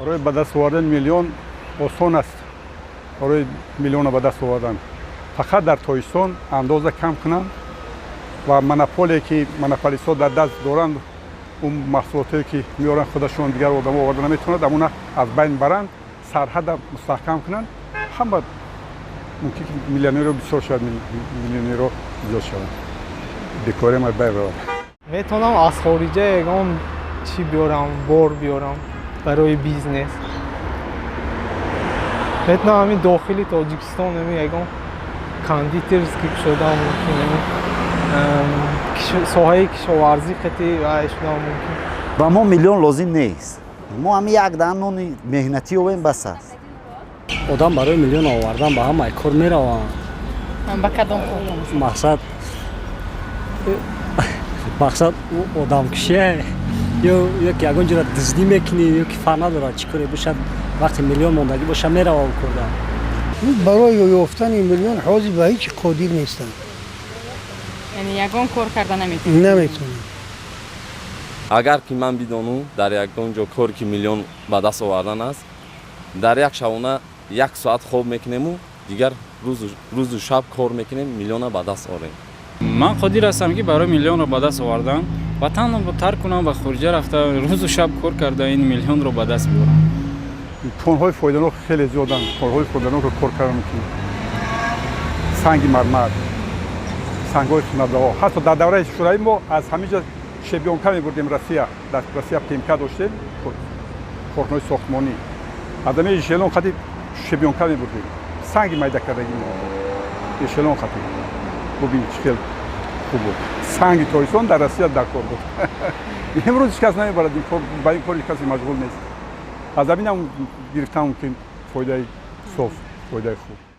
برای به دست آوردن میلیون آسان است. برای میلیون به دست آوردن فقط در تایستان اندازه کم کنند و مناپولی که مناپولیست‌ها در دست دارند، اون محصولاتی که میارن خودشون دیگر آدم آورده نمیتونند امون از بین برند، سرحد مستحکم کنند. همه ممکن که میلیونر رو بسیار شد، میلیونر رو زیاد شد. بیکاری ما بیرون. میتونم از خارجه یگان چی بیارم، بار بیارم برای بیزنس. میتونم همین داخلی تاجیکستان همین یگان کاندیترز که شده ممکنه ساحه کشاورزی قطعی و شده ممکن. با ما میلیون لازم نیست. ما همین یک دانه مهنتی و بس است. آدم برای میلیون آوردن با همه کار میروند. با کدام کار؟ مقصد آدم کشیه یا که یگان جور دزدی میکنی یا که فنا داره چیکاری باشد وقتی میلیون موندگی باشه میره و کردن. برای یافتن میلیون حاضر به هیچ قادر نیستن. یعنی یگان کار کردن نمیتونن. اگر که من بدونم در یگان جا کار که میلیون به دست آوردن است، در یک شبانه 1 ساعت خواب میکنیم و دیگر روز و شب کار میکنیم میلیون به دست آوریم. من قادر هستم که برای میلیون رو به دست آوردن وطن رو ترک کنم و خارجه رفته روز و شب کار کرده این میلیون رو به دست بیارم. تون‌های فایده‌ناک خیلی زیادن. تون‌های فایده‌ناک رو کار کردن می‌کنیم. سنگ مرمر، سنگ‌های سنت‌ها. حتی در دوره شورایی ما از همه جا شبیونکا می‌بردیم روسیه. در روسیه پیمکا داشتیم. کارخانه‌های ساختمانی. آدمی ژلون خطی شبیونکا می‌بردیم. سنگ میده کردیم. ژلون خطی. ببین چقدر خوب بود. سنگ تایسون در روسیه در کار بود. امروز هیچ کس نمی‌برد این کار، با این کار کسی مشغول نیست. از همین هم گرفتم که فایده صاف، فایده خوب.